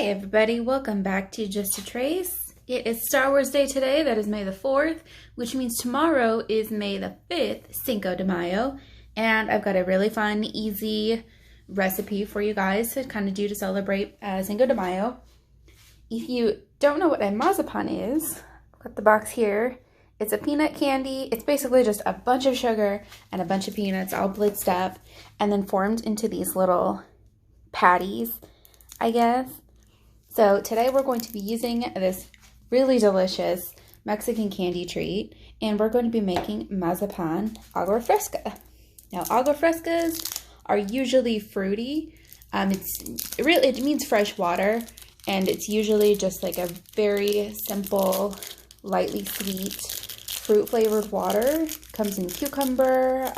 Hey everybody, welcome back to Just a Trace. It is Star Wars Day today, that is May the 4th, which means tomorrow is May the 5th, Cinco de Mayo, and I've got a really fun, easy recipe for you guys to kind of do to celebrate Cinco de Mayo. If you don't know what a Mazapán is, I've got the box here. It's a peanut candy. It's basically just a bunch of sugar and a bunch of peanuts all blitzed up and then formed into these little patties, I guess. So today we're going to be using this really delicious Mexican candy treat, and we're going to be making Mazapán Agua Fresca. Now, Agua Frescas are usually fruity. It means fresh water, and it's usually just like a very simple, lightly sweet, fruit-flavored water. Comes in cucumber.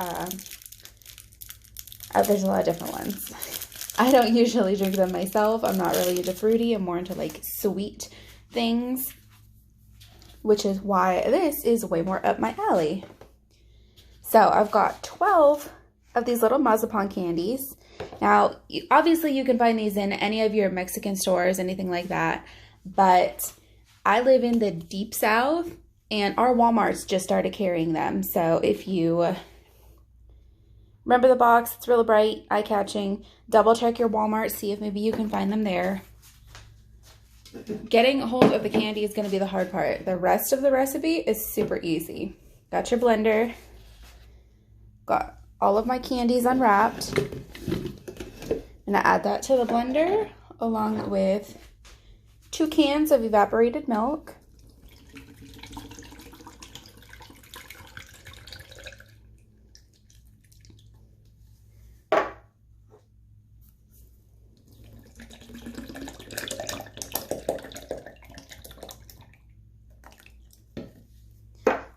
There's a lot of different ones. I don't usually drink them myself. I'm not really into fruity. I'm more into like sweet things, which is why this is way more up my alley. So I've got 12 of these little Mazapán candies. Now, obviously you can find these in any of your Mexican stores, anything like that, but I live in the deep south and our Walmarts just started carrying them. So if you remember the box, it's really bright, eye-catching. Double check your Walmart, see if maybe you can find them there. Getting a hold of the candy is going to be the hard part. The rest of the recipe is super easy. Got your blender. Got all of my candies unwrapped. I'm going to add that to the blender along with 2 cans of evaporated milk.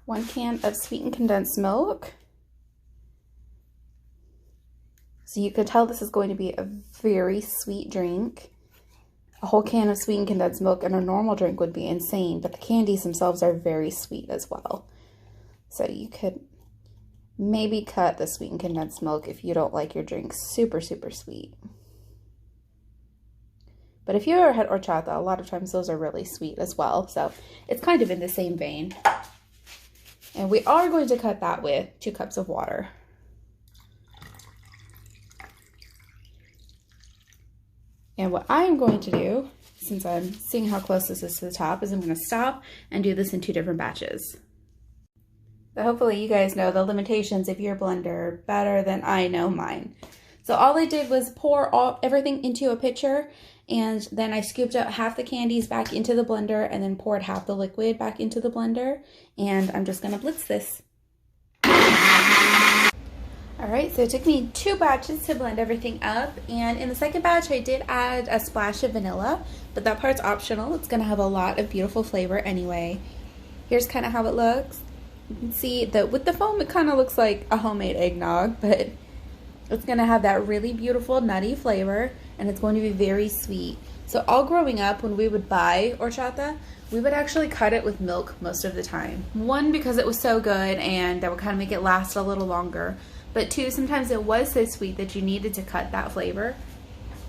One can of sweetened condensed milk. So you can tell this is going to be a very sweet drink. A whole can of sweetened condensed milk and a normal drink would be insane, but the candies themselves are very sweet as well. So you could maybe cut the sweetened condensed milk if you don't like your drink super, super sweet. But if you ever had horchata, a lot of times those are really sweet as well. So it's kind of in the same vein. And we are going to cut that with 2 cups of water. And what I'm going to do, since I'm seeing how close this is to the top, is I'm going to stop and do this in 2 different batches. So hopefully you guys know the limitations of your blender better than I know mine. So all I did was pour everything into a pitcher, and then I scooped out half the candies back into the blender and then poured half the liquid back into the blender, and I'm just gonna blitz this. All right, so it took me 2 batches to blend everything up, and in the second batch I did add a splash of vanilla, but that part's optional. It's gonna have a lot of beautiful flavor anyway. Here's kind of how it looks. You can see that with the foam it kind of looks like a homemade eggnog, but it's going to have that really beautiful nutty flavor, and it's going to be very sweet. So all growing up, when we would buy horchata, we would actually cut it with milk most of the time. 1, because it was so good and that would kind of make it last a little longer. But 2, sometimes it was so sweet that you needed to cut that flavor.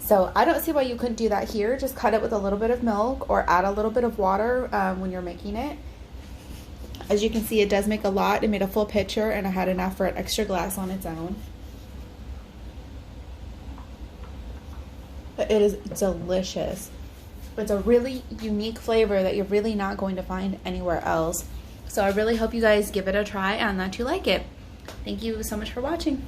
So I don't see why you couldn't do that here. Just cut it with a little bit of milk or add a little bit of water when you're making it. As you can see, it does make a lot. It made a full pitcher, and I had enough for an extra glass on its own. But it is delicious. It's a really unique flavor that you're really not going to find anywhere else. So I really hope you guys give it a try and that you like it. Thank you so much for watching.